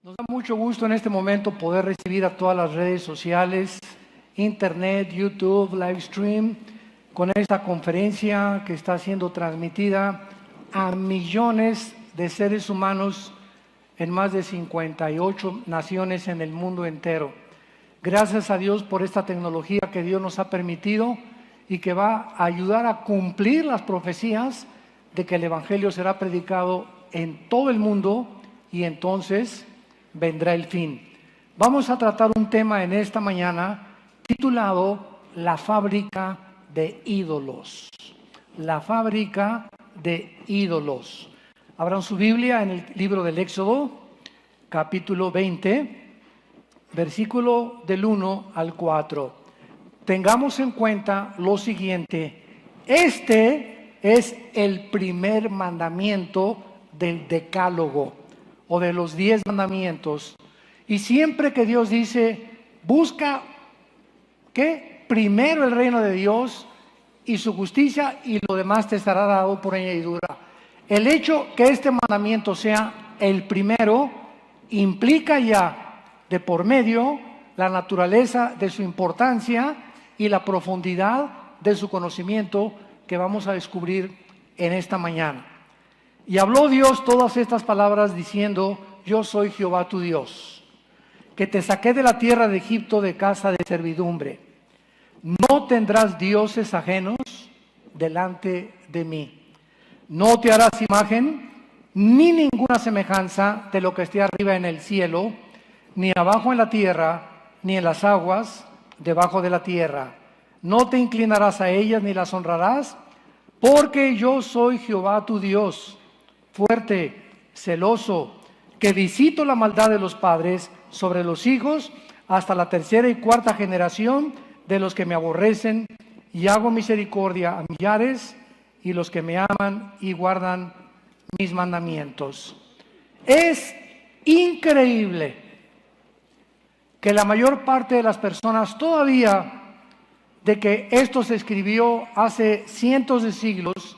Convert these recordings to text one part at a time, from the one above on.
Nos da mucho gusto en este momento poder recibir a todas las redes sociales, Internet, YouTube, Livestream, con esta conferencia que está siendo transmitida a millones de seres humanos en más de 58 naciones en el mundo entero. Gracias a Dios por esta tecnología que Dios nos ha permitido y que va a ayudar a cumplir las profecías de que el Evangelio será predicado en todo el mundo y entonces vendrá el fin. Vamos a tratar un tema en esta mañana titulado La fábrica de ídolos. La fábrica de ídolos. Abran su Biblia en el libro del Éxodo, capítulo 20, versículo del 1 al 4. Tengamos en cuenta lo siguiente: este es el primer mandamiento del Decálogo o de los 10 mandamientos. Y siempre que Dios dice, busca, ¿qué? Primero el reino de Dios y su justicia, y lo demás te estará dado por añadidura. El hecho que este mandamiento sea el primero implica ya de por medio la naturaleza de su importancia y la profundidad de su conocimiento que vamos a descubrir en esta mañana. Y habló Dios todas estas palabras diciendo: yo soy Jehová tu Dios, que te saqué de la tierra de Egipto, de casa de servidumbre. No tendrás dioses ajenos delante de mí. No te harás imagen ni ninguna semejanza de lo que esté arriba en el cielo, ni abajo en la tierra, ni en las aguas debajo de la tierra. No te inclinarás a ellas ni las honrarás, porque yo soy Jehová tu Dios, fuerte, celoso, que visito la maldad de los padres sobre los hijos hasta la tercera y cuarta generación de los que me aborrecen, y hago misericordia a millares y los que me aman y guardan mis mandamientos. Es increíble que la mayor parte de las personas todavía, de que esto se escribió hace cientos de siglos,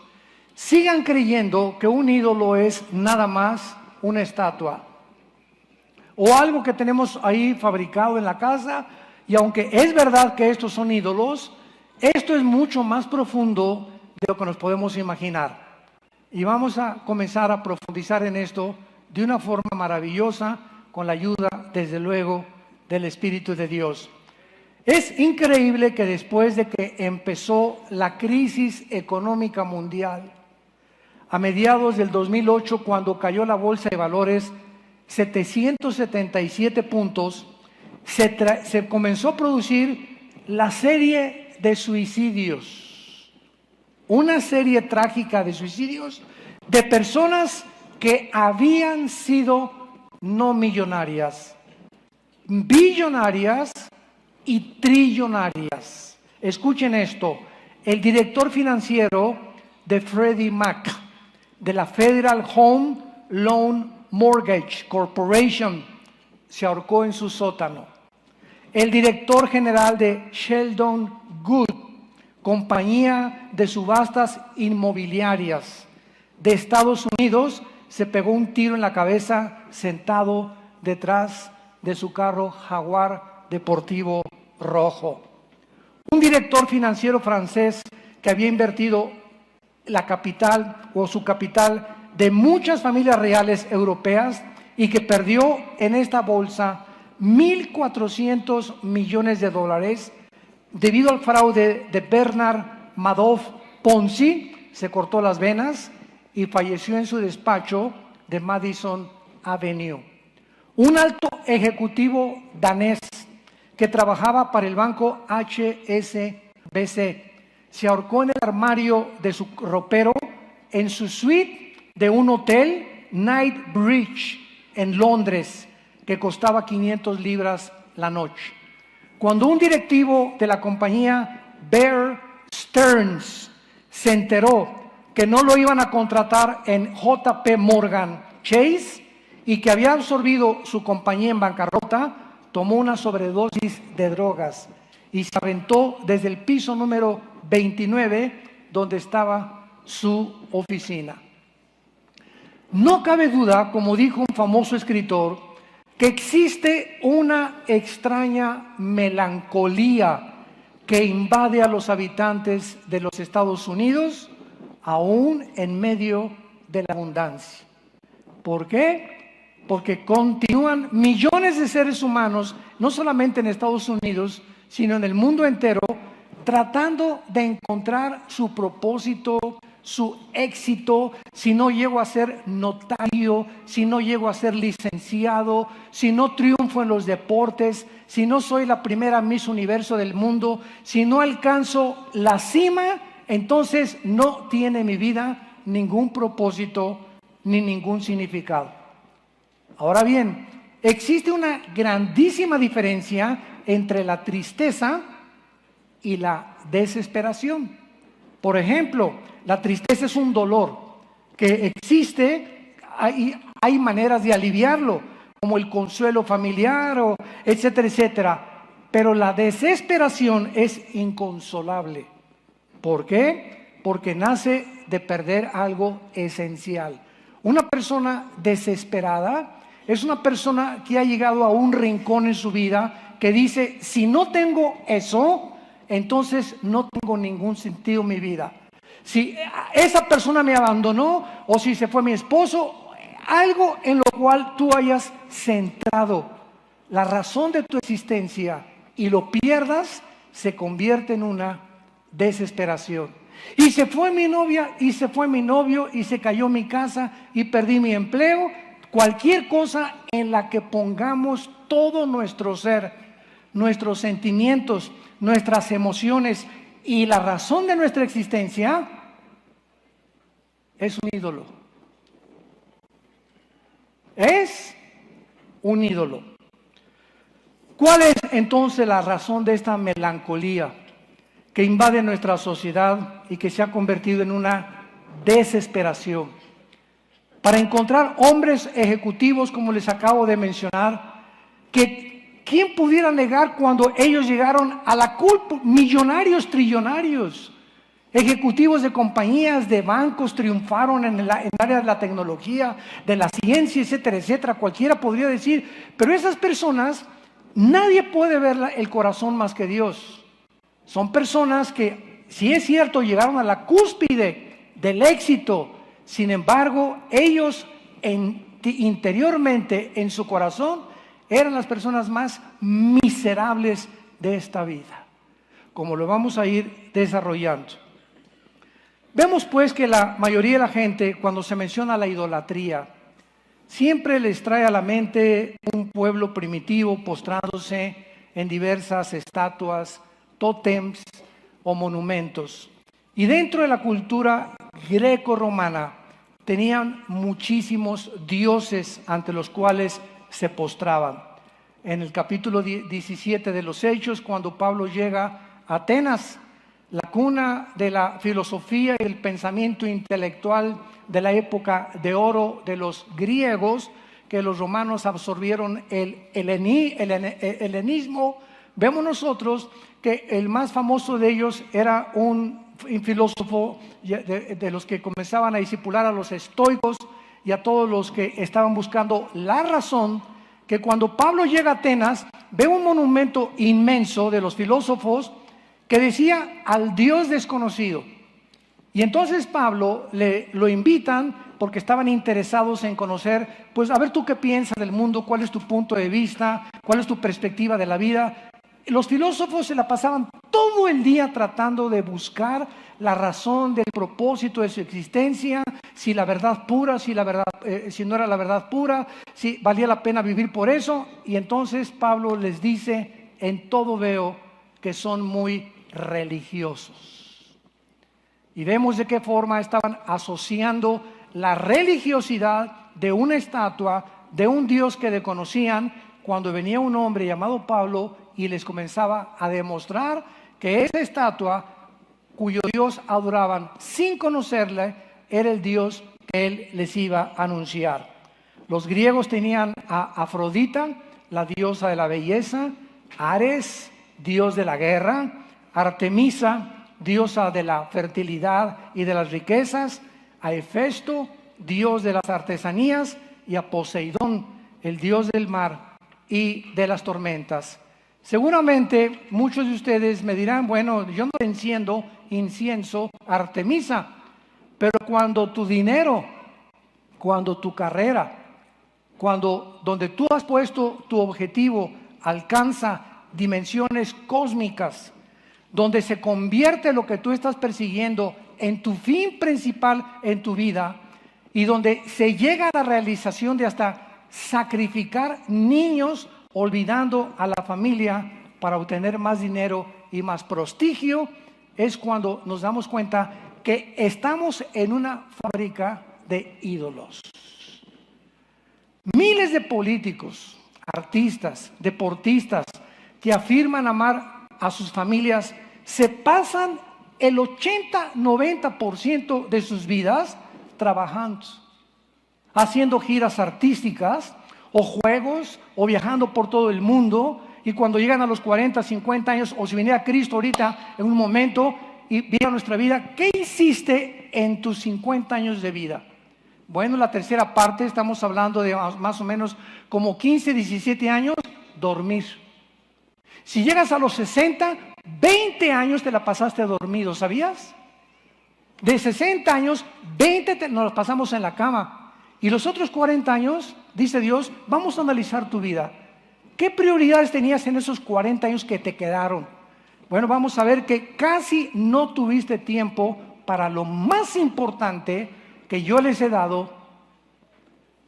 sigan creyendo que un ídolo es nada más una estatua o algo que tenemos ahí fabricado en la casa. Y aunque es verdad que estos son ídolos, esto es mucho más profundo de lo que nos podemos imaginar. Y vamos a comenzar a profundizar en esto de una forma maravillosa, con la ayuda, desde luego, del Espíritu de Dios. Es increíble que después de que empezó la crisis económica mundial, a mediados del 2008, cuando cayó la bolsa de valores 777 puntos, se comenzó a producir la serie de suicidios, una serie trágica de suicidios de personas que habían sido no millonarias, billonarias y trillonarias. Escuchen esto: el director financiero de Freddie Mac, de la Federal Home Loan Mortgage Corporation, se ahorcó en su sótano. El director general de Sheldon Good, compañía de subastas inmobiliarias de Estados Unidos, se pegó un tiro en la cabeza sentado detrás de su carro Jaguar deportivo rojo. Un director financiero francés que había invertido la capital o su capital de muchas familias reales europeas y que perdió en esta bolsa 1.400 millones de dólares debido al fraude de Bernard Madoff Ponzi, se cortó las venas y falleció en su despacho de Madison Avenue. Un alto ejecutivo danés que trabajaba para el banco HSBC se ahorcó en el armario de su ropero en su suite de un hotel Knightsbridge en Londres, que costaba 500 libras la noche. Cuando un directivo de la compañía Bear Stearns se enteró que no lo iban a contratar en JP Morgan Chase y que había absorbido su compañía en bancarrota, tomó una sobredosis de drogas y se aventó desde el piso número 29, donde estaba su oficina. No cabe duda, como dijo un famoso escritor, que existe una extraña melancolía que invade a los habitantes de los Estados Unidos, aún en medio de la abundancia. ¿Por qué? Porque continúan millones de seres humanos, no solamente en Estados Unidos, sino en el mundo entero, tratando de encontrar su propósito, su éxito. Si no llego a ser notario, si no llego a ser licenciado, si no triunfo en los deportes, si no soy la primera Miss Universo del mundo, si no alcanzo la cima, entonces no tiene mi vida ningún propósito ni ningún significado. Ahora bien, existe una grandísima diferencia entre la tristeza y la desesperación. Por ejemplo, la tristeza es un dolor que existe, hay maneras de aliviarlo, como el consuelo familiar, o etcétera, etcétera. Pero la desesperación es inconsolable. ¿Por qué? Porque nace de perder algo esencial. Una persona desesperada es una persona que ha llegado a un rincón en su vida que dice, si no tengo eso, entonces no tengo ningún sentido en mi vida. Si esa persona me abandonó o si se fue mi esposo, algo en lo cual tú hayas centrado la razón de tu existencia y lo pierdas, se convierte en una desesperación. Y se fue mi novia, y se fue mi novio, y se cayó mi casa, y perdí mi empleo. Cualquier cosa en la que pongamos todo nuestro ser, nuestros sentimientos, nuestras emociones y la razón de nuestra existencia, es un ídolo. Es un ídolo. ¿Cuál es entonces la razón de esta melancolía que invade nuestra sociedad y que se ha convertido en una desesperación? Para encontrar hombres ejecutivos, como les acabo de mencionar, que ¿quién pudiera negar cuando ellos llegaron a la cúspide? Millonarios, trillonarios, ejecutivos de compañías, de bancos, triunfaron en el área de la tecnología, de la ciencia, etcétera, etcétera. Cualquiera podría decir, pero esas personas, nadie puede ver el corazón más que Dios. Son personas que, si es cierto, llegaron a la cúspide del éxito. Sin embargo, ellos interiormente, en su corazón, eran las personas más miserables de esta vida, como lo vamos a ir desarrollando. Vemos pues que la mayoría de la gente, cuando se menciona la idolatría, siempre les trae a la mente un pueblo primitivo postrándose en diversas estatuas, tótems o monumentos. Y dentro de la cultura greco-romana tenían muchísimos dioses ante los cuales se postraban. En el capítulo 17 de los Hechos, cuando Pablo llega a Atenas, la cuna de la filosofía y el pensamiento intelectual de la época de oro de los griegos, que los romanos absorbieron el helenismo, vemos nosotros que el más famoso de ellos era un filósofo de los que comenzaban a discipular a los estoicos y a todos los que estaban buscando la razón, que cuando Pablo llega a Atenas ve un monumento inmenso de los filósofos que decía al Dios desconocido. Y entonces Pablo lo invitan porque estaban interesados en conocer, pues a ver tú qué piensas del mundo, cuál es tu punto de vista, cuál es tu perspectiva de la vida. Los filósofos se la pasaban todo el día tratando de buscar la razón del propósito de su existencia, si la verdad pura, si no era la verdad pura, si valía la pena vivir por eso. Y entonces Pablo les dice, en todo veo que son muy religiosos. Y vemos de qué forma estaban asociando la religiosidad de una estatua, de un Dios que desconocían, cuando venía un hombre llamado Pablo y les comenzaba a demostrar que esa estatua, cuyo Dios adoraban sin conocerle, era el Dios que él les iba a anunciar. Los griegos tenían a Afrodita, la diosa de la belleza, Ares, dios de la guerra, Artemisa, diosa de la fertilidad y de las riquezas, a Hefesto, dios de las artesanías, y a Poseidón, el dios del mar, y de las tormentas. Seguramente muchos de ustedes me dirán, bueno, yo no enciendo incienso a Artemisa, pero cuando tu dinero, cuando tu carrera, cuando donde tú has puesto tu objetivo alcanza dimensiones cósmicas, donde se convierte lo que tú estás persiguiendo en tu fin principal en tu vida, y donde se llega a la realización de hasta sacrificar niños, olvidando a la familia para obtener más dinero y más prestigio, es cuando nos damos cuenta que estamos en una fábrica de ídolos. Miles de políticos, artistas, deportistas que afirman amar a sus familias se pasan el 80-90% de sus vidas trabajando, haciendo giras artísticas o juegos o viajando por todo el mundo, y cuando llegan a los 40, 50 años, o si viniera Cristo ahorita en un momento y viera nuestra vida, ¿qué hiciste en tus 50 años de vida? Bueno, la tercera parte, estamos hablando de más o menos como 15, 17 años, dormir. Si llegas a los 60, 20 años te la pasaste dormido, ¿sabías? De 60 años, 20 nos los pasamos en la cama. Y los otros 40 años, dice Dios, vamos a analizar tu vida. ¿Qué prioridades tenías en esos 40 años que te quedaron? Bueno, vamos a ver que casi no tuviste tiempo para lo más importante que yo les he dado,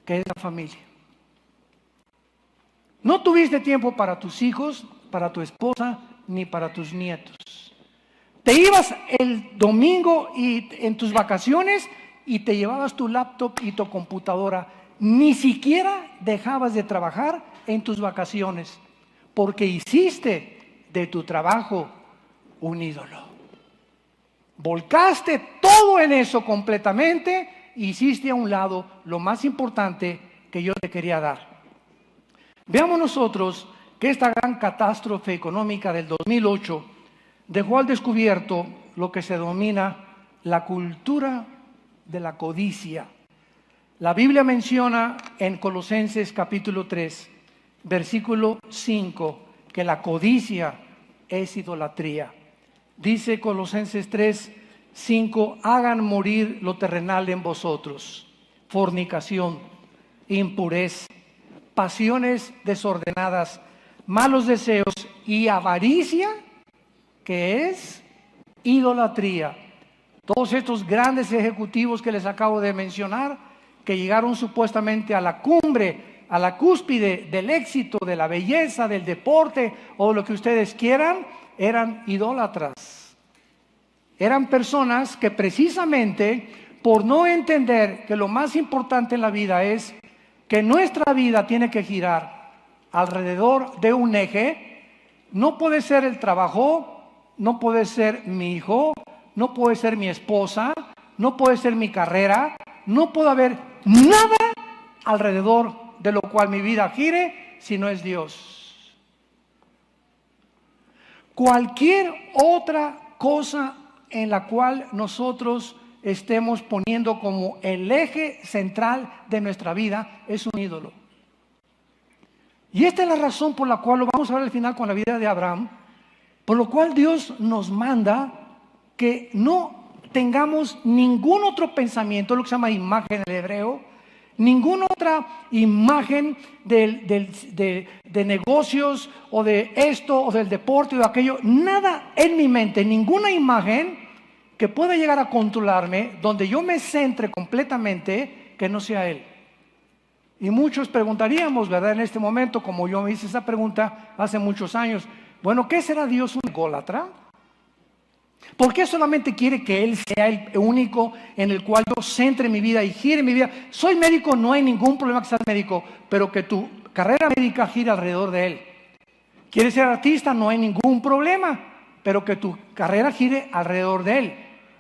que es la familia. No tuviste tiempo para tus hijos, para tu esposa, ni para tus nietos. Te ibas el domingo y en tus vacaciones y te llevabas tu laptop y tu computadora. Ni siquiera dejabas de trabajar en tus vacaciones, porque hiciste de tu trabajo un ídolo. Volcaste todo en eso completamente e hiciste a un lado lo más importante que yo te quería dar. Veamos nosotros que esta gran catástrofe económica del 2008 dejó al descubierto lo que se denomina la cultura de la codicia. La Biblia menciona en Colosenses capítulo 3, versículo 5, que la codicia es idolatría. Dice Colosenses 3, 5, hagan morir lo terrenal en vosotros: fornicación, impureza, pasiones desordenadas, malos deseos y avaricia, que es idolatría. Todos estos grandes ejecutivos que les acabo de mencionar, que llegaron supuestamente a la cumbre, a la cúspide del éxito, de la belleza, del deporte o lo que ustedes quieran, eran idólatras. Eran personas que precisamente por no entender que lo más importante en la vida es que nuestra vida tiene que girar alrededor de un eje. No puede ser el trabajo, no puede ser mi hijo, no puede ser mi esposa, no puede ser mi carrera, no puede haber nada alrededor de lo cual mi vida gire si no es Dios. Cualquier otra cosa en la cual nosotros estemos poniendo como el eje central de nuestra vida es un ídolo. Y esta es la razón por la cual, lo vamos a ver al final con la vida de Abraham, por lo cual Dios nos manda que no tengamos ningún otro pensamiento, lo que se llama imagen en el hebreo, ninguna otra imagen de negocios o de esto o del deporte o de aquello, nada en mi mente, ninguna imagen que pueda llegar a controlarme, donde yo me centre completamente, que no sea Él. Y muchos preguntaríamos, ¿verdad? En este momento, como yo me hice esa pregunta hace muchos años, bueno, ¿qué será Dios, un ególatra? ¿Por qué solamente quiere que Él sea el único en el cual yo centre mi vida y gire mi vida? Soy médico, no hay ningún problema que seas médico, pero que tu carrera médica gire alrededor de Él. ¿Quieres ser artista? No hay ningún problema, pero que tu carrera gire alrededor de Él.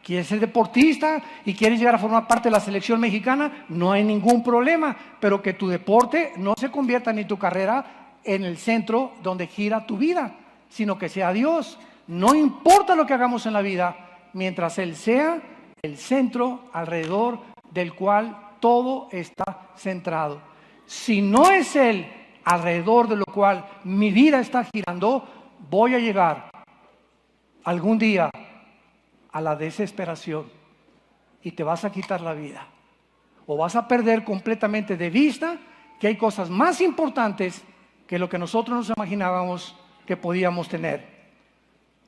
¿Quieres ser deportista y quieres llegar a formar parte de la selección mexicana? No hay ningún problema, pero que tu deporte no se convierta ni tu carrera en el centro donde gira tu vida, sino que sea Dios. No importa lo que hagamos en la vida, mientras Él sea el centro alrededor del cual todo está centrado. Si no es Él alrededor de lo cual mi vida está girando, voy a llegar algún día a la desesperación y te vas a quitar la vida. O vas a perder completamente de vista que hay cosas más importantes que lo que nosotros nos imaginábamos que podíamos tener.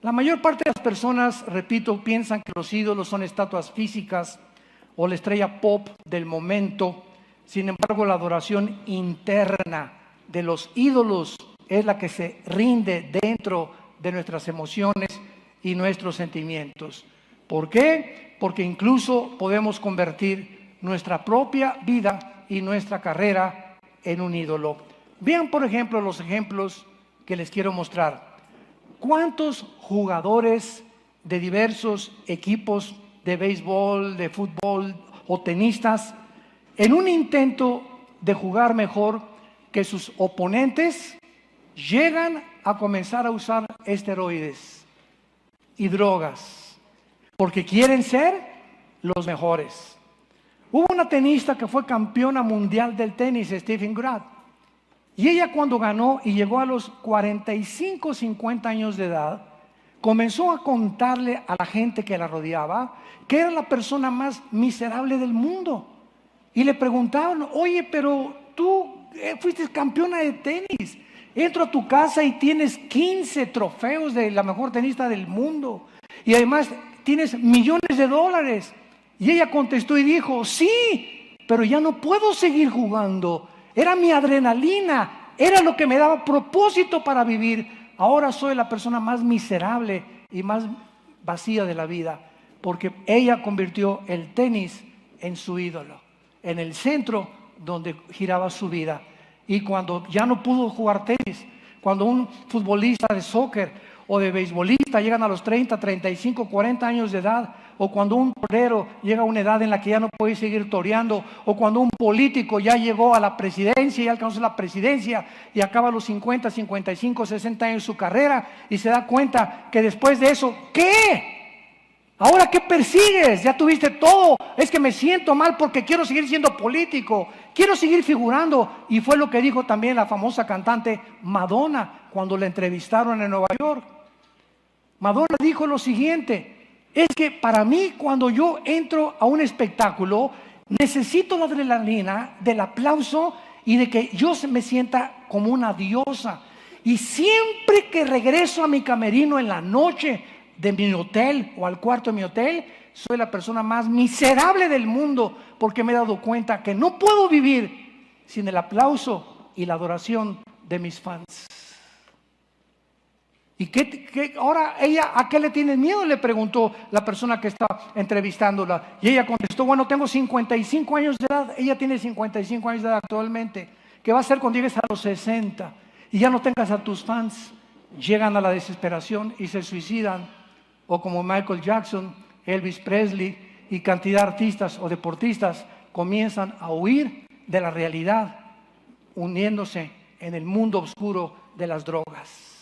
La mayor parte de las personas, repito, piensan que los ídolos son estatuas físicas o la estrella pop del momento. Sin embargo, la adoración interna de los ídolos es la que se rinde dentro de nuestras emociones y nuestros sentimientos. ¿Por qué? Porque incluso podemos convertir nuestra propia vida y nuestra carrera en un ídolo. Vean, por ejemplo, los ejemplos que les quiero mostrar. ¿Cuántos jugadores de diversos equipos de béisbol, de fútbol o tenistas, en un intento de jugar mejor que sus oponentes, llegan a comenzar a usar esteroides y drogas, porque quieren ser los mejores? Hubo una tenista que fue campeona mundial del tenis, Steffi Graf, y ella cuando ganó y llegó a los 45, 50 años de edad, comenzó a contarle a la gente que la rodeaba que era la persona más miserable del mundo. Y le preguntaban, oye, pero tú fuiste campeona de tenis. Entro a tu casa y tienes 15 trofeos de la mejor tenista del mundo. Y además tienes millones de dólares. Y ella contestó y dijo, sí, pero ya no puedo seguir jugando. Era mi adrenalina, era lo que me daba propósito para vivir. Ahora soy la persona más miserable y más vacía de la vida, porque ella convirtió el tenis en su ídolo, en el centro donde giraba su vida. Y cuando ya no pudo jugar tenis, cuando un futbolista de soccer o de beisbolista llegan a los 30, 35, 40 años de edad, o cuando un torero llega a una edad en la que ya no puede seguir toreando, o cuando un político ya llegó a la presidencia y alcanzó la presidencia y acaba a los 50, 55, 60 años su carrera y se da cuenta que después de eso, ¿qué? ¿Ahora qué persigues? Ya tuviste todo. Es que me siento mal porque quiero seguir siendo político, quiero seguir figurando. Y fue lo que dijo también la famosa cantante Madonna cuando la entrevistaron en Nueva York. Madonna dijo lo siguiente: es que para mí, cuando yo entro a un espectáculo, necesito la adrenalina del aplauso y de que yo me sienta como una diosa. Y siempre que regreso a mi camerino en la noche de mi hotel o al cuarto de mi hotel, soy la persona más miserable del mundo, porque me he dado cuenta que no puedo vivir sin el aplauso y la adoración de mis fans. ¿Y ahora ella a qué le tiene miedo? Le preguntó la persona que estaba entrevistándola. Y ella contestó, bueno, tengo 55 años de edad. Ella tiene 55 años de edad actualmente. ¿Qué va a hacer cuando llegues a los 60 y ya no tengas a tus fans? Llegan a la desesperación y se suicidan. O como Michael Jackson, Elvis Presley y cantidad de artistas o deportistas comienzan a huir de la realidad, uniéndose en el mundo oscuro de las drogas.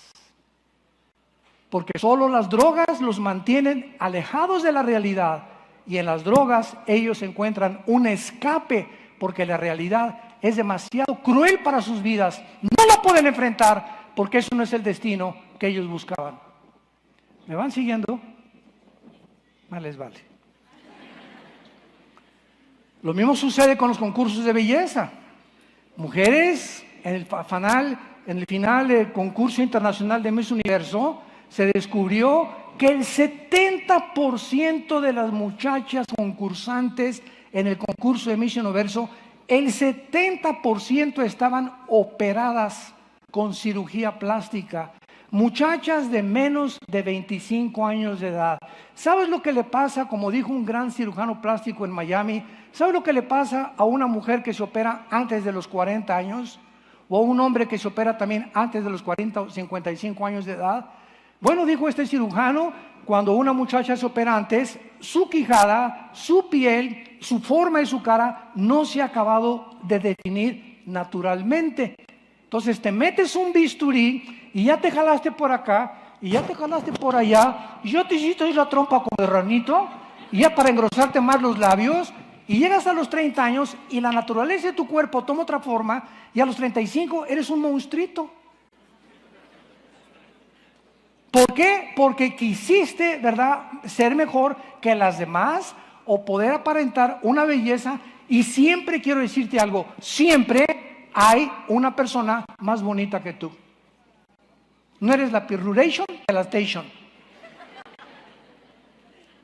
Porque solo las drogas los mantienen alejados de la realidad, y en las drogas ellos encuentran un escape, porque la realidad es demasiado cruel para sus vidas. No la pueden enfrentar porque eso no es el destino que ellos buscaban. ¿Me van siguiendo? Más les vale. Lo mismo sucede con los concursos de belleza. Mujeres en el final del concurso internacional de Miss Universo, se descubrió que el 70% de las muchachas concursantes en el concurso de Miss Universo, el 70% estaban operadas con cirugía plástica. Muchachas de menos de 25 años de edad. ¿Sabes lo que le pasa? Como dijo un gran cirujano plástico en Miami, ¿sabes lo que le pasa a una mujer que se opera antes de los 40 años? O a un hombre que se opera también antes de los 40 o 55 años de edad. Bueno, dijo este cirujano, cuando una muchacha se opera antes, su quijada, su piel, su forma de su cara no se ha acabado de definir naturalmente. Entonces te metes un bisturí y ya te jalaste por acá y ya te jalaste por allá y ya te hiciste ahí la trompa como de ranito y ya para engrosarte más los labios Y llegas a los 30 años y la naturaleza de tu cuerpo toma otra forma y a los 35 eres un monstruito. ¿Por qué? Porque quisiste, ¿verdad?, ser mejor que las demás o poder aparentar una belleza. Y siempre quiero decirte algo, siempre hay una persona más bonita que tú. No eres la pirulation de la station.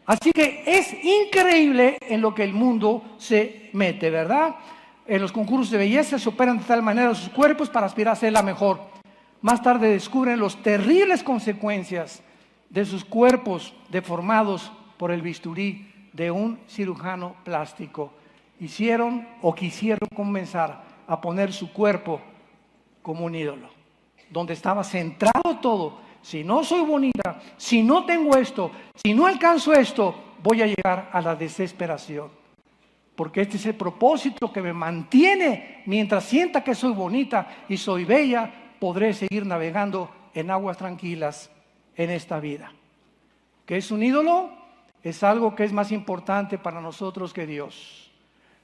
Así que es increíble en lo que el mundo se mete, ¿verdad? En los concursos de belleza se operan de tal manera sus cuerpos para aspirar a ser la mejor. Más tarde descubren las terribles consecuencias de sus cuerpos deformados por el bisturí de un cirujano plástico. Hicieron o quisieron comenzar a poner su cuerpo como un ídolo, donde estaba centrado todo. Si no soy bonita, si no tengo esto, si no alcanzo esto, voy a llegar a la desesperación. Porque este es el propósito que me mantiene. Mientras sienta que soy bonita y soy bella, podré seguir navegando en aguas tranquilas en esta vida. ¿Qué es un ídolo? Es algo que es más importante para nosotros que Dios.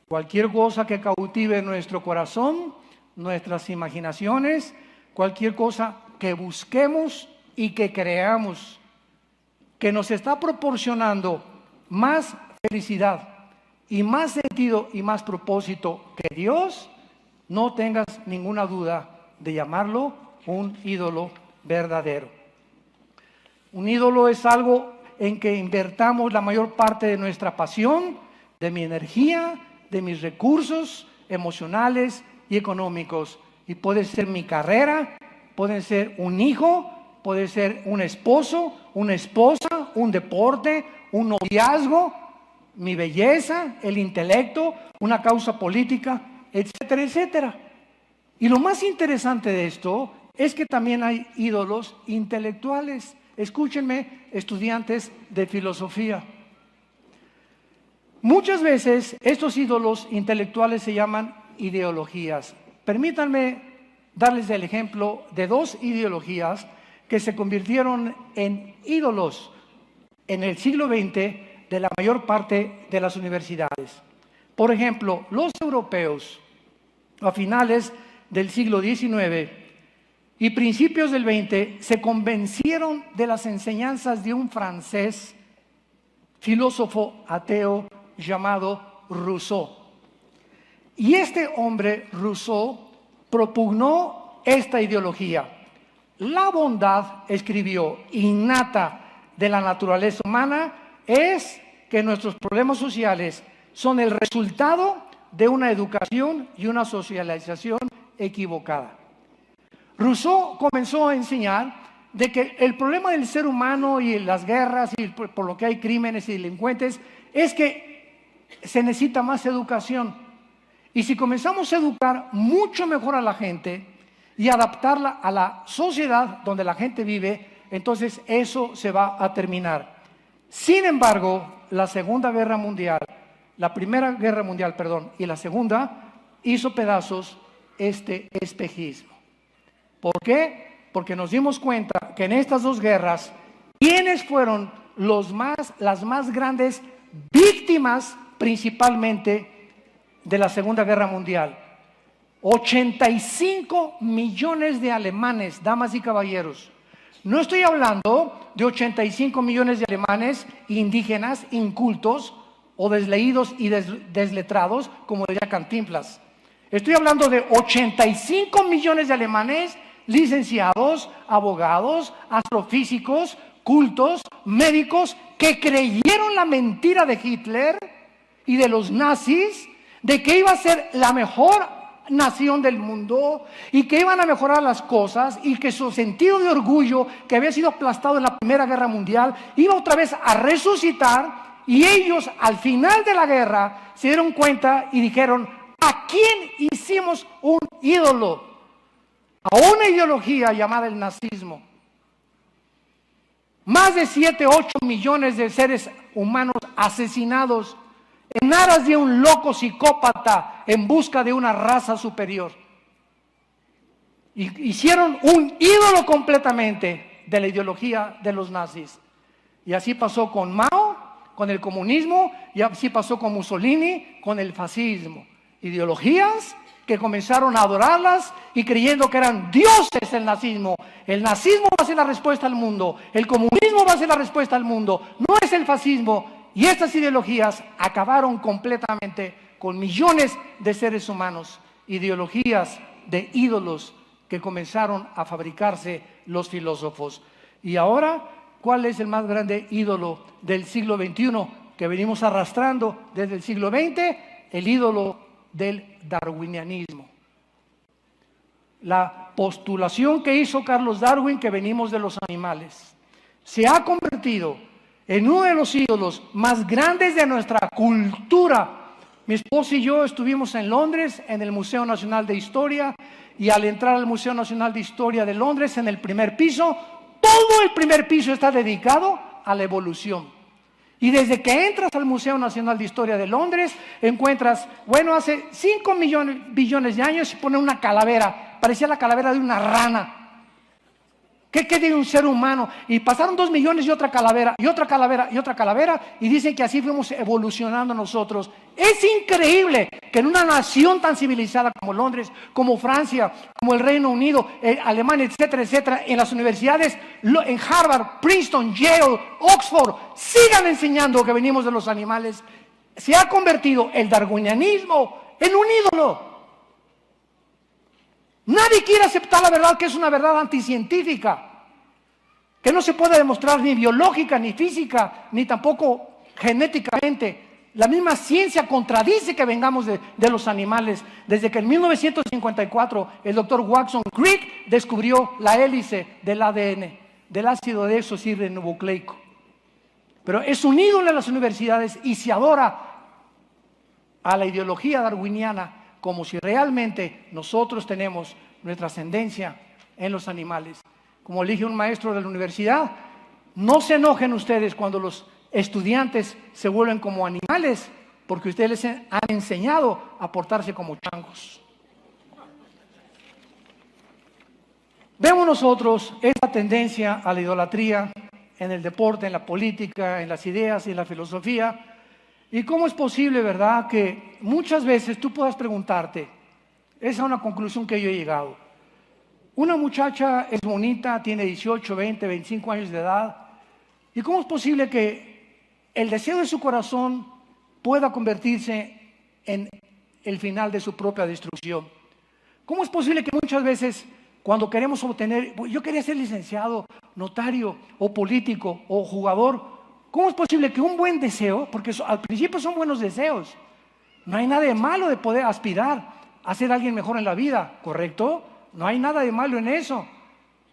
Cualquier cosa que cautive nuestro corazón, nuestras imaginaciones, cualquier cosa que busquemos y que creamos que nos está proporcionando más felicidad y más sentido y más propósito que Dios, no tengas ninguna duda de llamarlo un ídolo verdadero. Un ídolo es algo en que invertamos la mayor parte de nuestra pasión, de mi energía, de mis recursos emocionales y económicos. Y puede ser mi carrera, puede ser un hijo, puede ser un esposo, una esposa, un deporte, un noviazgo, mi belleza, el intelecto, una causa política, etcétera, etcétera. Y lo más interesante de esto es que también hay ídolos intelectuales. Escúchenme, estudiantes de filosofía. Muchas veces estos ídolos intelectuales se llaman ideologías. Permítanme darles el ejemplo de dos ideologías que se convirtieron en ídolos en el siglo XX de la mayor parte de las universidades. Por ejemplo, los europeos a finales del siglo XIX y principios del XX se convencieron de las enseñanzas de un francés filósofo ateo llamado Rousseau. Y este hombre, Rousseau, propugnó esta ideología. La bondad, escribió, innata de la naturaleza humana es que nuestros problemas sociales son el resultado de una educación y una socialización equivocada. Rousseau comenzó a enseñar de que el problema del ser humano y las guerras y por lo que hay crímenes y delincuentes es que se necesita más educación. Y si comenzamos a educar mucho mejor a la gente y adaptarla a la sociedad donde la gente vive, entonces eso se va a terminar. Sin embargo, la Primera Guerra Mundial, y la Segunda hizo pedazos este espejismo. ¿Por qué? Porque nos dimos cuenta que en estas dos guerras, ¿quiénes fueron las más grandes víctimas principalmente de la Segunda Guerra Mundial? 85 millones de alemanes, damas y caballeros. No estoy hablando de 85 millones de alemanes indígenas, incultos o desleídos y desletrados, como diría Cantinflas. Estoy hablando de 85 millones de alemanes licenciados, abogados, astrofísicos, cultos, médicos, que creyeron la mentira de Hitler y de los nazis, de que iba a ser la mejor nación del mundo y que iban a mejorar las cosas y que su sentido de orgullo, que había sido aplastado en la Primera Guerra Mundial, iba otra vez a resucitar. Y ellos al final de la guerra se dieron cuenta y dijeron: ¿a quién hicimos un ídolo? A una ideología llamada el nazismo. Más de 7, 8 millones de seres humanos asesinados en aras de un loco psicópata en busca de una raza superior. Y hicieron un ídolo completamente de la ideología de los nazis. Y así pasó con Mao, con el comunismo y así pasó con Mussolini, con el fascismo. Ideologías que comenzaron a adorarlas y creyendo que eran dioses el nazismo. El nazismo va a ser la respuesta al mundo, el comunismo va a ser la respuesta al mundo, no es el fascismo. Y estas ideologías acabaron completamente con millones de seres humanos, ideologías de ídolos que comenzaron a fabricarse los filósofos. Y ahora, ¿cuál es el más grande ídolo del siglo XXI que venimos arrastrando desde el siglo XX? El ídolo del darwinianismo. La postulación que hizo Carlos Darwin, que venimos de los animales, se ha convertido en uno de los ídolos más grandes de nuestra cultura. Mi esposa y yo estuvimos en Londres, en el Museo Nacional de Historia, y al entrar al Museo Nacional de Historia de Londres, en el primer piso, todo el primer piso está dedicado a la evolución. Y desde que entras al Museo Nacional de Historia de Londres, encuentras, bueno, hace 5 billones de años se pone una calavera, parecía la calavera de una rana. ¿Qué de un ser humano? Y pasaron 2 millones y otra calavera, y otra calavera, y otra calavera, y dicen que así fuimos evolucionando nosotros. Es increíble que en una nación tan civilizada como Londres, como Francia, como el Reino Unido, Alemania, etcétera, etcétera, en las universidades, en Harvard, Princeton, Yale, Oxford, sigan enseñando que venimos de los animales. Se ha convertido el darwinianismo en un ídolo. Nadie quiere aceptar la verdad, que es una verdad anticientífica, que no se puede demostrar ni biológica, ni física, ni tampoco genéticamente. La misma ciencia contradice que vengamos de los animales. Desde que en 1954 el doctor Watson Crick descubrió la hélice del ADN, del ácido desoxirribonucleico. Pero es un ídolo en las universidades y se adora a la ideología darwiniana como si realmente nosotros tenemos nuestra ascendencia en los animales. Como le dije a un maestro de la universidad, no se enojen ustedes cuando los estudiantes se vuelven como animales, porque ustedes les han enseñado a portarse como changos. Vemos nosotros esta tendencia a la idolatría en el deporte, en la política, en las ideas y en la filosofía. ¿Y cómo es posible, verdad, que muchas veces tú puedas preguntarte? Esa es una conclusión que yo he llegado. Una muchacha es bonita, tiene 18, 20, 25 años de edad. ¿Y cómo es posible que el deseo de su corazón pueda convertirse en el final de su propia destrucción? ¿Cómo es posible que muchas veces cuando queremos obtener, yo quería ser licenciado, notario o político o jugador, ¿cómo es posible que un buen deseo, porque al principio son buenos deseos, no hay nada de malo de poder aspirar a ser alguien mejor en la vida, ¿correcto? No hay nada de malo en eso.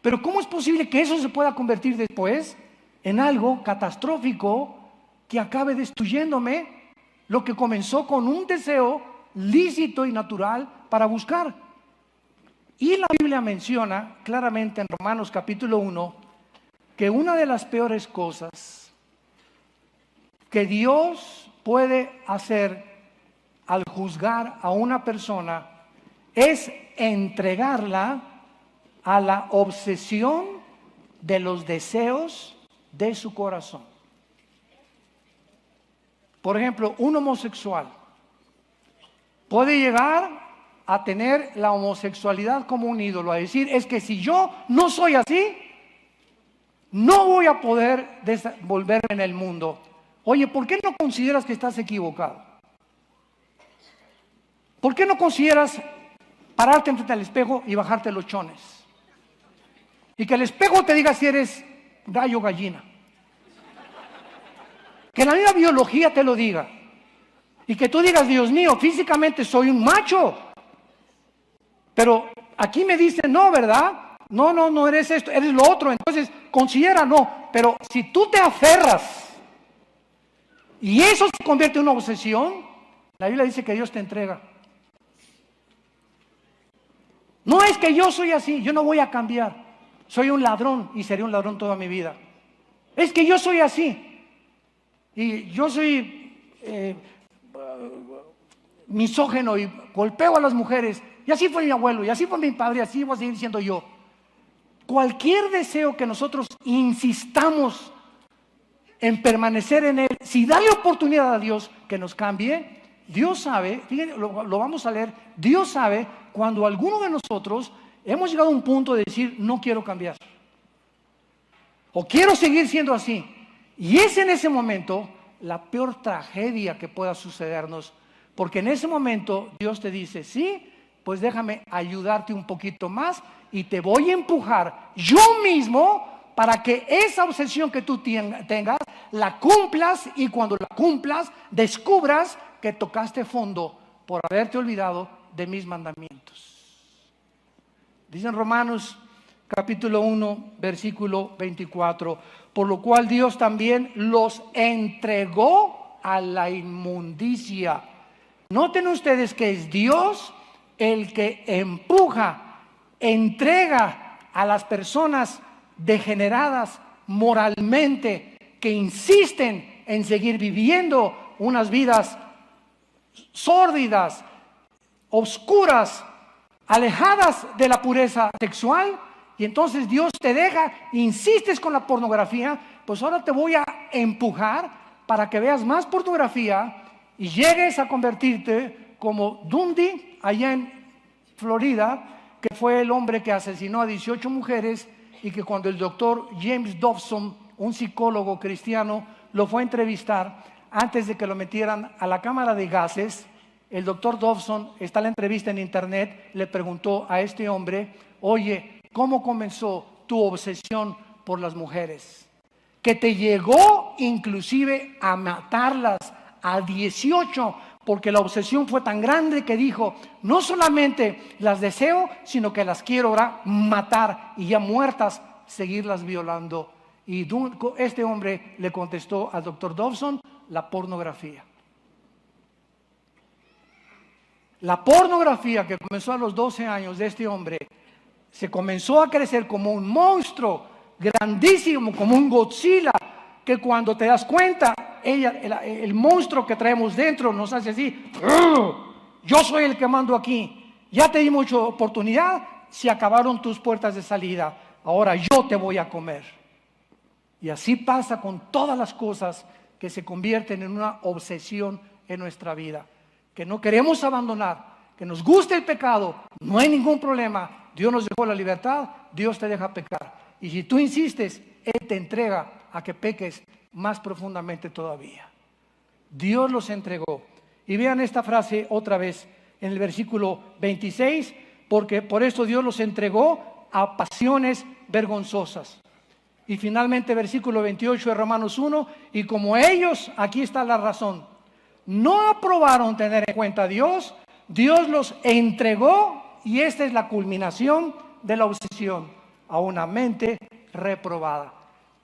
Pero ¿cómo es posible que eso se pueda convertir después en algo catastrófico que acabe destruyéndome lo que comenzó con un deseo lícito y natural para buscar? Y la Biblia menciona claramente en Romanos capítulo 1 que una de las peores cosas que Dios puede hacer al juzgar a una persona es entregarla a la obsesión de los deseos de su corazón. Por ejemplo, un homosexual puede llegar a tener la homosexualidad como un ídolo, a decir, es que si yo no soy así, no voy a poder desenvolverme en el mundo. Oye, ¿por qué no consideras que estás equivocado? ¿Por qué no consideras pararte enfrente al espejo y bajarte los chones? Y que el espejo te diga si eres gallo o gallina. Que la misma biología te lo diga. Y que tú digas, Dios mío, físicamente soy un macho. Pero aquí me dicen, no, ¿verdad? No eres esto, eres lo otro. Entonces, considera no. Pero si tú te aferras y eso se convierte en una obsesión, la Biblia dice que Dios te entrega. No es que yo soy así, yo no voy a cambiar. Soy un ladrón y seré un ladrón toda mi vida. Es que yo soy así. Y yo soy misógeno y golpeo a las mujeres. Y así fue mi abuelo, y así fue mi padre, y así voy a seguir siendo yo. Cualquier deseo que nosotros insistamos en permanecer en Él, si darle oportunidad a Dios que nos cambie, Dios sabe, fíjense, lo vamos a leer, Dios sabe cuando alguno de nosotros hemos llegado a un punto de decir, no quiero cambiar, o quiero seguir siendo así. Y es en ese momento la peor tragedia que pueda sucedernos, porque en ese momento Dios te dice, sí, pues déjame ayudarte un poquito más y te voy a empujar yo mismo para que esa obsesión que tú tengas, la cumplas, y cuando la cumplas, descubras que tocaste fondo por haberte olvidado de mis mandamientos. Dicen Romanos capítulo 1, versículo 24, por lo cual Dios también los entregó a la inmundicia. Noten ustedes que es Dios el que empuja, entrega a las personas degeneradas moralmente, que insisten en seguir viviendo unas vidas sórdidas, oscuras, alejadas de la pureza sexual. Y entonces Dios te deja, insistes con la pornografía, pues ahora te voy a empujar para que veas más pornografía y llegues a convertirte como Dundee allá en Florida, que fue el hombre que asesinó a 18 mujeres, y que cuando el doctor James Dobson, un psicólogo cristiano, lo fue a entrevistar antes de que lo metieran a la cámara de gases, el doctor Dobson, está la entrevista en internet, le preguntó a este hombre, oye, ¿cómo comenzó tu obsesión por las mujeres? Que te llegó inclusive a matarlas a 18, porque la obsesión fue tan grande que dijo, no solamente las deseo, sino que las quiero ahora matar, y ya muertas seguirlas violando. Y este hombre le contestó al doctor Dobson, la pornografía. La pornografía, que comenzó a los 12 años de este hombre, se comenzó a crecer como un monstruo grandísimo, como un Godzilla, que cuando te das cuenta, el monstruo que traemos dentro nos hace así, yo soy el que mando aquí, ya te di mucha oportunidad, se acabaron tus puertas de salida, ahora yo te voy a comer. Y así pasa con todas las cosas que se convierten en una obsesión en nuestra vida, que no queremos abandonar, que nos gusta el pecado, no hay ningún problema, Dios nos dejó la libertad, Dios te deja pecar, y si tú insistes, Él te entrega a que peques más profundamente todavía. Dios los entregó. Y vean esta frase otra vez en el versículo 26, porque por eso Dios los entregó a pasiones vergonzosas. Y finalmente versículo 28 de Romanos 1, y como ellos, aquí está la razón, no aprobaron tener en cuenta a Dios, Dios los entregó, y esta es la culminación de la obsesión, a una mente reprobada.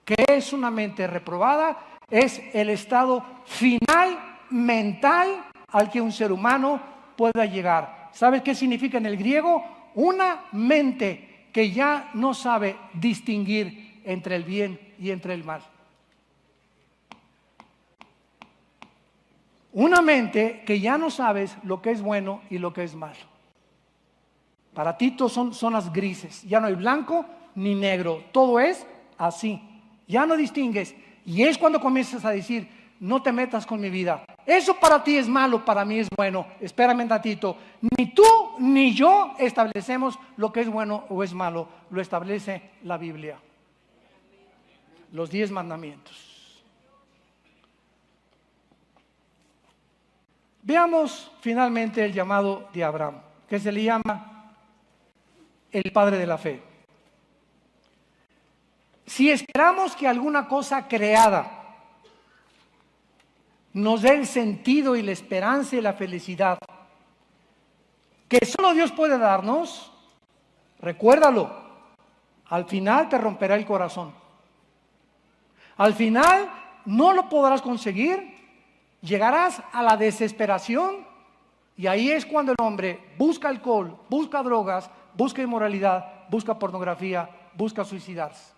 ¿Qué es una mente reprobada? Es el estado final mental al que un ser humano pueda llegar. ¿Sabes qué significa en el griego? Una mente que ya no sabe distinguir entre el bien y entre el mal. Una mente que ya no sabes lo que es bueno y lo que es malo. Para ti son zonas grises, ya no hay blanco ni negro, todo es así, ya no distingues. Y es cuando comienzas a decir, no te metas con mi vida, eso para ti es malo, para mí es bueno. Espérame un ratito, ni tú ni yo establecemos lo que es bueno o es malo, lo establece la Biblia, los 10 mandamientos. Veamos finalmente el llamado de Abraham, que se le llama el padre de la fe. Si esperamos que alguna cosa creada nos dé el sentido y la esperanza y la felicidad que solo Dios puede darnos, recuérdalo, al final te romperá el corazón. Al final no lo podrás conseguir, llegarás a la desesperación, y ahí es cuando el hombre busca alcohol, busca drogas, busca inmoralidad, busca pornografía, busca suicidarse.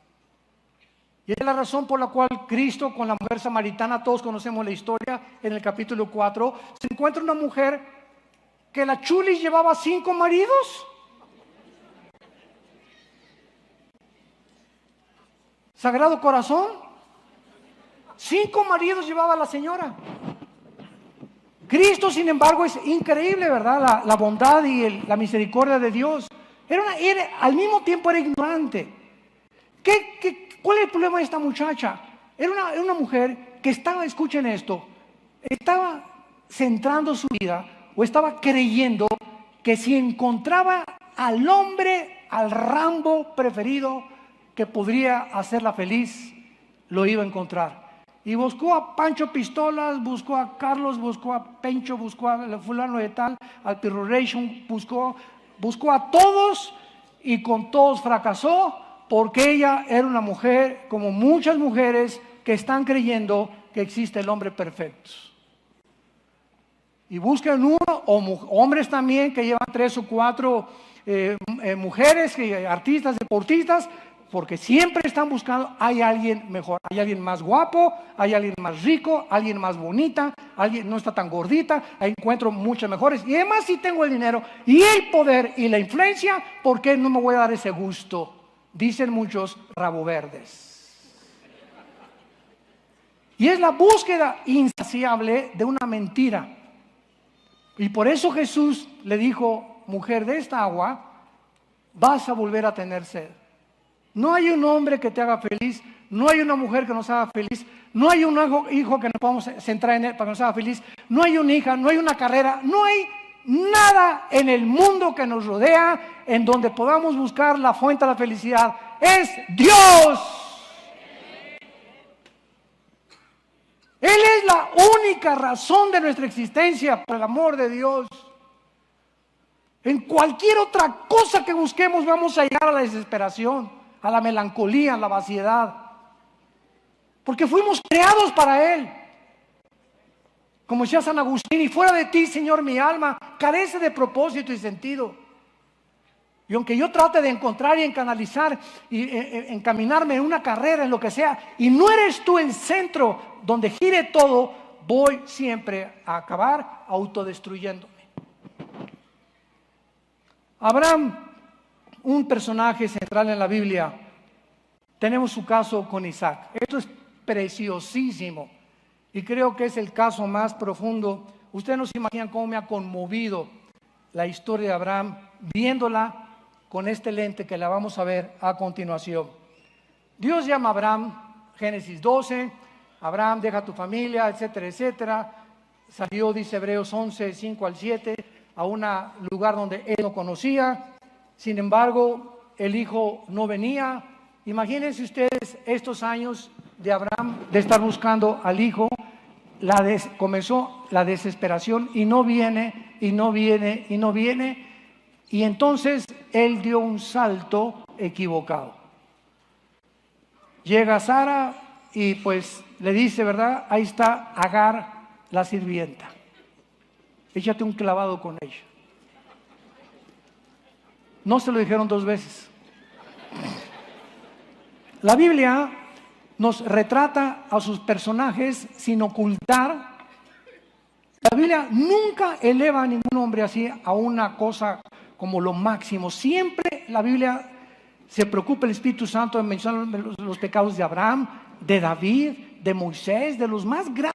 Y es la razón por la cual Cristo con la mujer samaritana, todos conocemos la historia, en el capítulo 4, se encuentra una mujer que la chulis llevaba 5 maridos. Sagrado Corazón, 5 maridos llevaba la señora. Cristo, sin embargo, es increíble, ¿verdad? La bondad y la misericordia de Dios. Al mismo tiempo era ignorante. ¿Cuál es el problema de esta muchacha? Era una mujer que estaba, escuchen esto, estaba centrando su vida o estaba creyendo que si encontraba al hombre, al Rambo preferido que podría hacerla feliz, lo iba a encontrar. Y buscó a Pancho Pistolas, buscó a Carlos, buscó a Pencho, buscó a fulano de tal, al Pirroration, buscó a todos y con todos fracasó, porque ella era una mujer como muchas mujeres que están creyendo que existe el hombre perfecto. Y buscan uno, o hombres también que llevan 3 o 4 mujeres, artistas, deportistas, porque siempre están buscando, hay alguien mejor, hay alguien más guapo, hay alguien más rico, alguien más bonita, alguien no está tan gordita, encuentro muchas mejores. Y además si tengo el dinero y el poder y la influencia, ¿por qué no me voy a dar ese gusto? Dicen muchos rabo verdes. Y es la búsqueda insaciable de una mentira. Y por eso Jesús le dijo, mujer, de esta agua vas a volver a tener sed. No hay un hombre que te haga feliz, no hay una mujer que nos haga feliz, no hay un hijo que nos podamos centrar en él para que nos haga feliz, no hay una hija, no hay una carrera, no hay nada en el mundo que nos rodea en donde podamos buscar la fuente de la felicidad. Es Dios. Él es la única razón de nuestra existencia, por el amor de Dios. En cualquier otra cosa que busquemos vamos a llegar a la desesperación, a la melancolía, a la vaciedad. Porque fuimos creados para Él. Como decía San Agustín, y fuera de ti, Señor, mi alma carece de propósito y sentido. Y aunque yo trate de encontrar y canalizar y encaminarme en una carrera, en lo que sea, y no eres tú el centro donde gire todo, voy siempre a acabar autodestruyéndome. Abraham, un personaje central en la Biblia, tenemos su caso con Isaac. Esto es preciosísimo y creo que es el caso más profundo. Ustedes no se imaginan cómo me ha conmovido la historia de Abraham viéndola con este lente que la vamos a ver a continuación. Dios llama a Abraham, Génesis 12, Abraham deja tu familia, etcétera, etcétera. Salió, dice Hebreos 11, 5 al 7, a un lugar donde él no conocía. Sin embargo, el hijo no venía. Imagínense ustedes estos años de Abraham de estar buscando al hijo. Comenzó la desesperación y no viene, y no viene, y no viene. Y entonces él dio un salto equivocado. Llega Sara y pues le dice, ¿verdad? Ahí está Agar, la sirvienta. Échate un clavado con ella. No se lo dijeron 2 veces. La Biblia nos retrata a sus personajes sin ocultar. La Biblia nunca eleva a ningún hombre así a una cosa como lo máximo. Siempre la Biblia se preocupa, el Espíritu Santo, de mencionar los pecados de Abraham, de David, de Moisés, de los más grandes.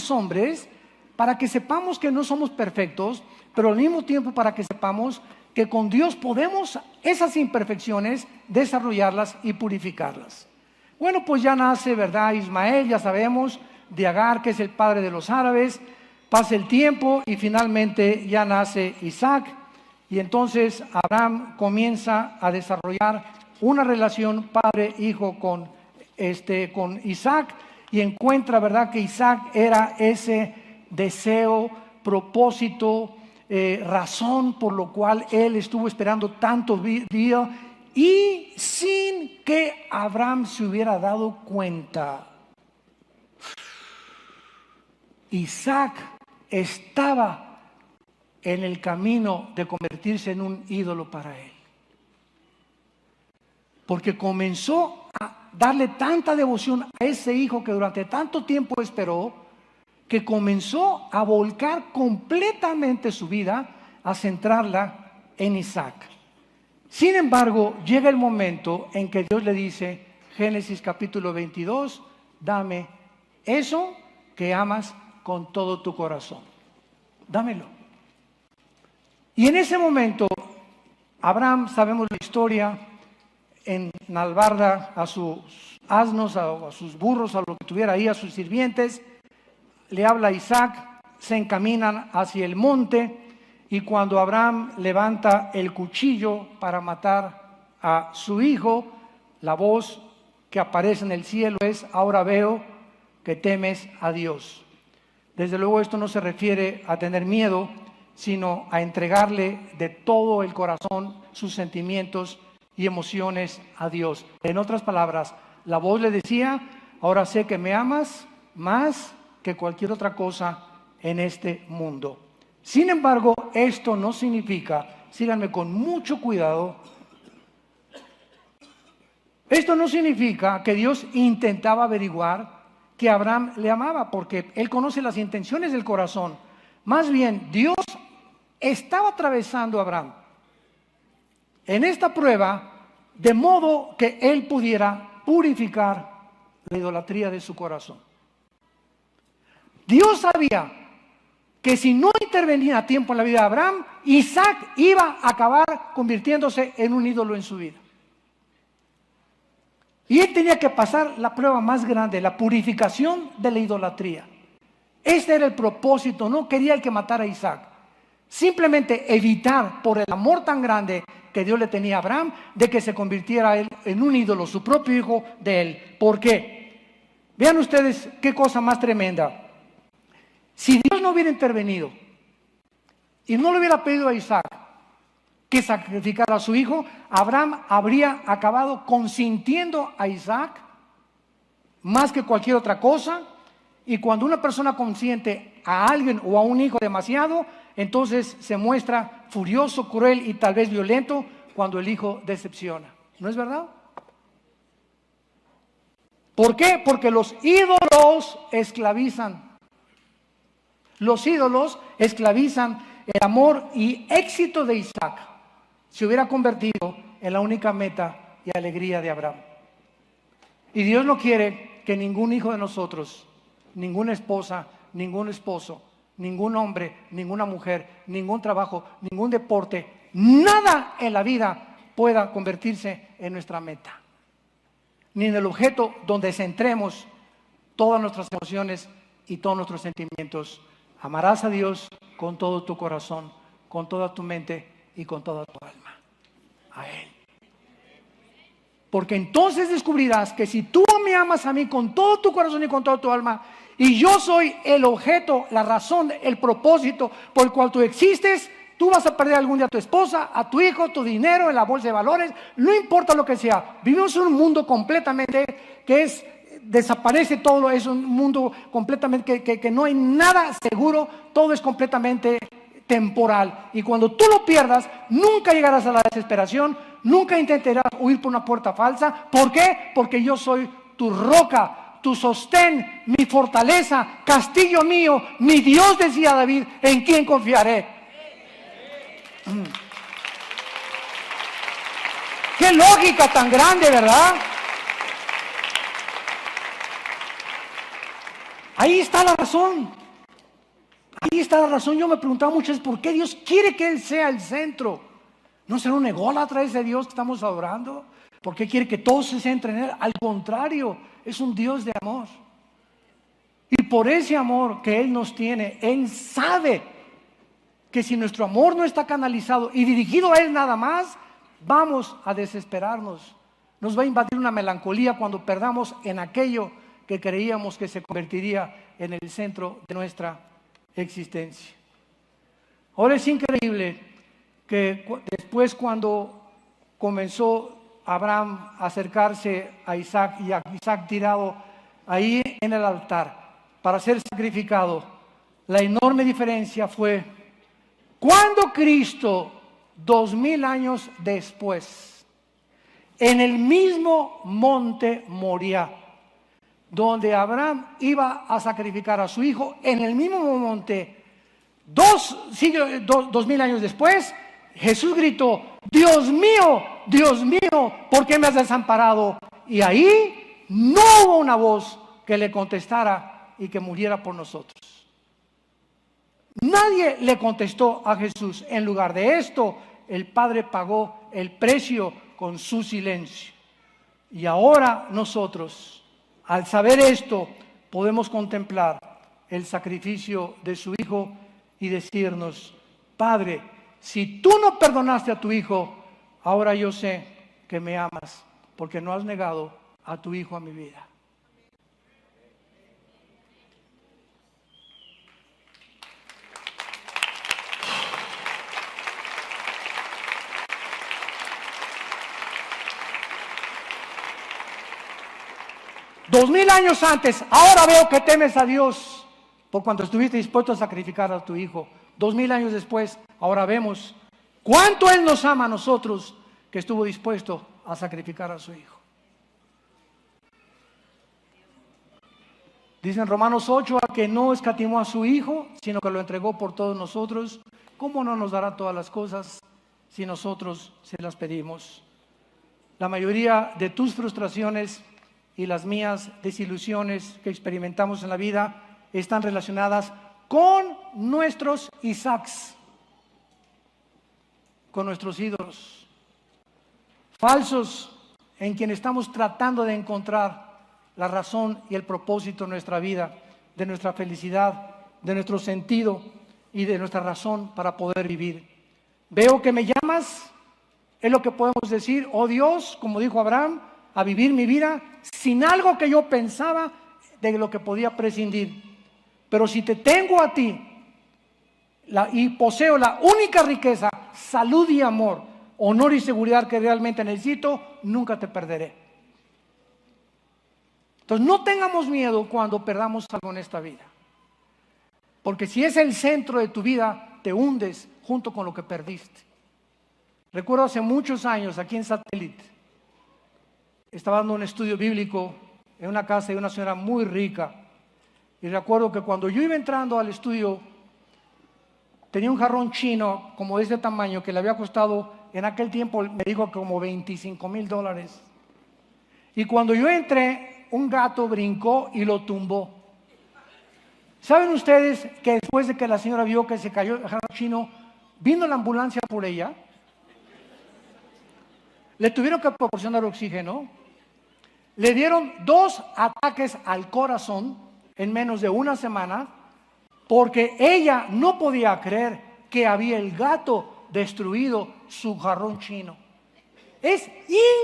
Hombres para que sepamos que no somos perfectos, pero al mismo tiempo para que sepamos que con Dios podemos esas imperfecciones desarrollarlas y purificarlas. Bueno, pues ya nace, ¿verdad? Ismael, ya sabemos, de Agar, que es el padre de los árabes. Pasa el tiempo y finalmente ya nace Isaac. Y entonces Abraham comienza a desarrollar una relación padre-hijo con Isaac, y encuentra, ¿verdad?, que Isaac era ese deseo, propósito, razón por lo cual él estuvo esperando tantos días, y sin que Abraham se hubiera dado cuenta, Isaac estaba en el camino de convertirse en un ídolo para él. Porque comenzó a darle tanta devoción a ese hijo que durante tanto tiempo esperó, que comenzó a volcar completamente su vida, a centrarla en Isaac. Sin embargo, llega el momento en que Dios le dice, Génesis capítulo 22, dame eso que amas con todo tu corazón. Dámelo. Y en ese momento, Abraham, sabemos la historia, enalbarda a sus asnos, a sus burros, a lo que tuviera ahí, a sus sirvientes, le habla a Isaac, se encaminan hacia el monte, y cuando Abraham levanta el cuchillo para matar a su hijo, la voz que aparece en el cielo es, ahora veo que temes a Dios. Desde luego esto no se refiere a tener miedo, sino a entregarle de todo el corazón sus sentimientos y emociones a Dios. En otras palabras, la voz le decía, ahora sé que me amas más que cualquier otra cosa en este mundo. Sin embargo, esto no significa, síganme con mucho cuidado, esto no significa que Dios intentaba averiguar que Abraham le amaba, porque Él conoce las intenciones del corazón. Más bien, Dios estaba atravesando a Abraham en esta prueba, de modo que él pudiera purificar la idolatría de su corazón. Dios sabía que si no intervenía a tiempo en la vida de Abraham, Isaac iba a acabar convirtiéndose en un ídolo en su vida. Y él tenía que pasar la prueba más grande, la purificación de la idolatría. Este era el propósito, no quería el que matara a Isaac. Simplemente evitar, por el amor tan grande que Dios le tenía a Abraham, de que se convirtiera él en un ídolo, su propio hijo de él. ¿Por qué? Vean ustedes qué cosa más tremenda. Si Dios no hubiera intervenido y no le hubiera pedido a Isaac que sacrificara a su hijo, Abraham habría acabado consintiendo a Isaac más que cualquier otra cosa. Y cuando una persona consiente a alguien o a un hijo demasiado, entonces se muestra furioso, cruel y tal vez violento cuando el hijo decepciona. ¿No es verdad? ¿Por qué? Porque los ídolos esclavizan. Los ídolos esclavizan. El amor y éxito de Isaac se hubiera convertido en la única meta y alegría de Abraham. Y Dios no quiere que ningún hijo de nosotros, ninguna esposa, ningún esposo, ningún hombre, ninguna mujer, ningún trabajo, ningún deporte, nada en la vida pueda convertirse en nuestra meta, ni en el objeto donde centremos todas nuestras emociones y todos nuestros sentimientos. Amarás a Dios con todo tu corazón, con toda tu mente y con toda tu alma. A Él. Porque entonces descubrirás que si tú me amas a mí con todo tu corazón y con toda tu alma, y yo soy el objeto, la razón, el propósito por el cual tú existes, tú vas a perder algún día a tu esposa, a tu hijo, tu dinero en la bolsa de valores, no importa lo que sea. Vivimos en un mundo completamente desaparece todo, es un mundo completamente que no hay nada seguro, todo es completamente temporal. Y cuando tú lo pierdas, nunca llegarás a la desesperación, nunca intentarás huir por una puerta falsa. ¿Por qué? Porque yo soy tu roca, tu sostén, mi fortaleza, castillo mío, mi Dios, decía David, ¿en quién confiaré? Qué lógica tan grande, ¿verdad? Ahí está la razón. ahí está la razón. Yo me preguntaba muchas veces, ¿por qué Dios quiere que Él sea el centro? ¿No será un ególatra ese Dios que estamos adorando? ¿Por qué quiere que todos se centren en Él? Al contrario, es un Dios de amor. Y por ese amor que Él nos tiene, Él sabe que si nuestro amor no está canalizado y dirigido a Él nada más, vamos a desesperarnos. Nos va a invadir una melancolía cuando perdamos en aquello que creíamos que se convertiría en el centro de nuestra existencia. Ahora es increíble que después, cuando comenzó Abraham a acercarse a Isaac y a Isaac tirado ahí en el altar para ser sacrificado, la enorme diferencia fue cuando Cristo, 2000 años después, en el mismo monte Moriah, donde Abraham iba a sacrificar a su hijo, en el mismo monte, 2000 años después, Jesús gritó: Dios mío, ¿por qué me has desamparado? Y ahí no hubo una voz que le contestara y que muriera por nosotros. Nadie le contestó a Jesús. En lugar de esto, el Padre pagó el precio con su silencio. Y ahora nosotros, al saber esto, podemos contemplar el sacrificio de su Hijo y decirnos: Padre, si tú no perdonaste a tu Hijo, ahora yo sé que me amas, porque no has negado a tu Hijo a mi vida. Dos 2000 años antes, ahora veo que temes a Dios por cuanto estuviste dispuesto a sacrificar a tu Hijo. 2000 años después, ahora vemos cuánto Él nos ama a nosotros, que estuvo dispuesto a sacrificar a su Hijo. Dice en Romanos 8 que no escatimó a su Hijo, sino que lo entregó por todos nosotros. ¿Cómo no nos dará todas las cosas si nosotros se las pedimos? La mayoría de tus frustraciones y las mías desilusiones que experimentamos en la vida están relacionadas con nuestros Isaacs, con nuestros ídolos falsos, en quien estamos tratando de encontrar la razón y el propósito de nuestra vida, de nuestra felicidad, de nuestro sentido y de nuestra razón para poder vivir. Veo que me llamas, es lo que podemos decir: oh Dios, como dijo Abraham, a vivir mi vida sin algo que yo pensaba de lo que podía prescindir. Pero si te tengo a ti y poseo la única riqueza, salud y amor, honor y seguridad que realmente necesito, nunca te perderé. Entonces no tengamos miedo cuando perdamos algo en esta vida, porque si es el centro de tu vida, te hundes junto con lo que perdiste. Recuerdo hace muchos años aquí en Satélite, estaba dando un estudio bíblico en una casa de una señora muy rica, y recuerdo que cuando yo iba entrando al estudio tenía un jarrón chino como de ese tamaño que le había costado en aquel tiempo, me dijo, como $25,000. Y cuando yo entré, un gato brincó y lo tumbó. ¿Saben ustedes que después de que la señora vio que se cayó el jarrón chino, vino la ambulancia por ella? Le tuvieron que proporcionar oxígeno. Le dieron 2 ataques al corazón en menos de una semana, porque ella no podía creer que había el gato destruido su jarrón chino. Es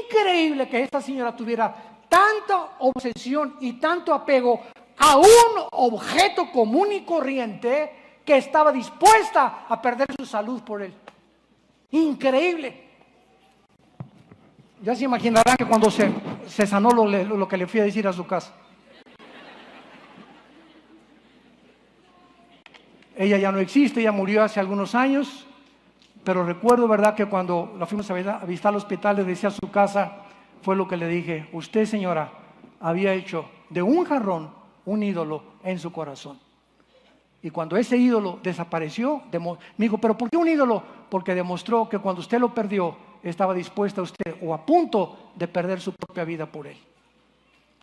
increíble que esta señora tuviera tanta obsesión y tanto apego a un objeto común y corriente, que estaba dispuesta a perder su salud por él. Increíble. Ya se imaginarán que cuando se sanó lo que le fui a decir a su casa. Ella ya no existe, ella murió hace algunos años, pero recuerdo, ¿verdad?, que cuando la fuimos a visitar al hospital, le decía a su casa, fue lo que le dije: usted, señora, había hecho de un jarrón un ídolo en su corazón. Y cuando ese ídolo desapareció, me dijo: ¿pero por qué un ídolo? Porque demostró que cuando usted lo perdió, estaba dispuesta usted o a punto de perder su propia vida por él.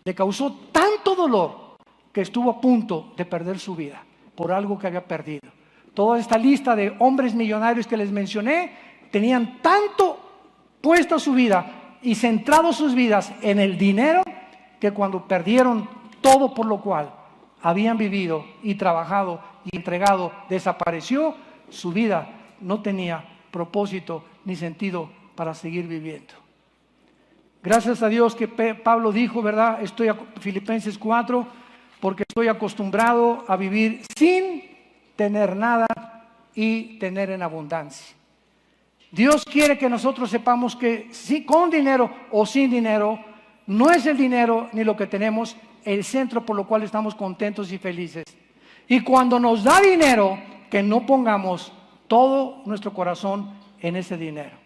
Le causó tanto dolor que estuvo a punto de perder su vida por algo que había perdido. toda esta lista de hombres millonarios que les mencioné, tenían tanto puesta su vida y centrado sus vidas en el dinero, que cuando perdieron todo por lo cual habían vivido y trabajado y entregado, desapareció, su vida no tenía propósito ni sentido para seguir viviendo. Gracias a Dios que Pablo dijo, ¿verdad? Filipenses 4, porque estoy acostumbrado a vivir sin tener nada y tener en abundancia. Dios quiere que nosotros sepamos que sí, con dinero o sin dinero, no es el dinero ni lo que tenemos el centro por lo cual estamos contentos y felices. Y cuando nos da dinero, que no pongamos todo nuestro corazón en ese dinero.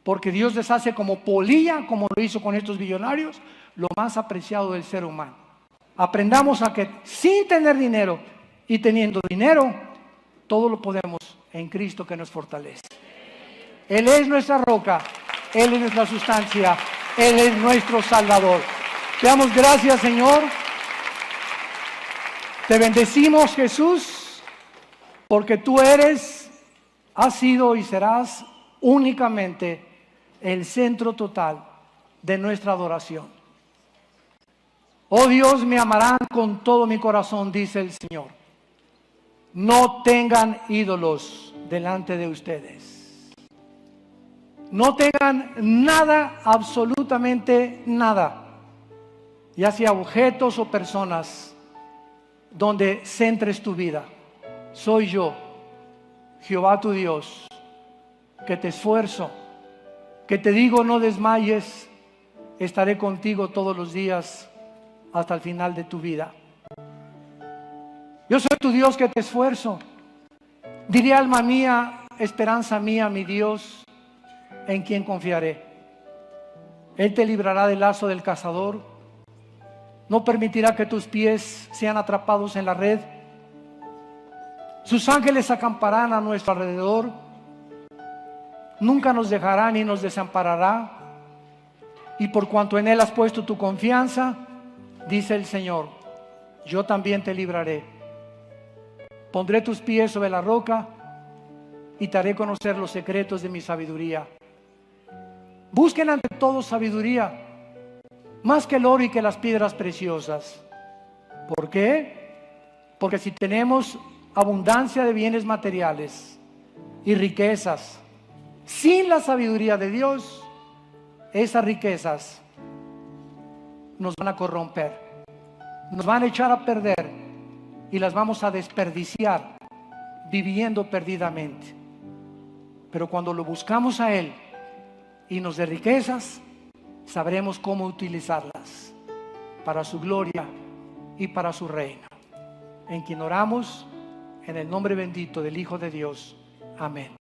Porque Dios les hace como polilla, como lo hizo con estos millonarios, lo más apreciado del ser humano. Aprendamos a que sin tener dinero y teniendo dinero, todo lo podemos en Cristo que nos fortalece. Él es nuestra roca, Él es nuestra sustancia, Él es nuestro Salvador. Te damos gracias, Señor. Te bendecimos, Jesús, porque tú eres, has sido y serás únicamente el centro total de nuestra adoración. Oh Dios, me amarán con todo mi corazón, dice el Señor. No tengan ídolos delante de ustedes. No tengan nada, absolutamente nada, ya sea objetos o personas, donde centres tu vida. Soy yo, Jehová tu Dios, que te esfuerzo, que te digo no desmayes, estaré contigo todos los días hasta el final de tu vida. Yo soy tu Dios que te esfuerzo. Diré alma mía, esperanza mía, mi Dios, en quien confiaré. Él te librará del lazo del cazador. No permitirá que tus pies sean atrapados en la red. Sus ángeles acamparán a nuestro alrededor. Nunca nos dejará ni nos desamparará. Y por cuanto en Él has puesto tu confianza, dice el Señor, yo también te libraré. Pondré tus pies sobre la roca y te haré conocer los secretos de mi sabiduría. Busquen ante todo sabiduría, más que el oro y que las piedras preciosas. ¿Por qué? Porque si tenemos abundancia de bienes materiales y riquezas, sin la sabiduría de Dios, esas riquezas nos van a corromper, nos van a echar a perder y las vamos a desperdiciar viviendo perdidamente. Pero cuando lo buscamos a Él y nos dé riquezas, sabremos cómo utilizarlas para su gloria y para su reino. En quien oramos, en el nombre bendito del Hijo de Dios. Amén.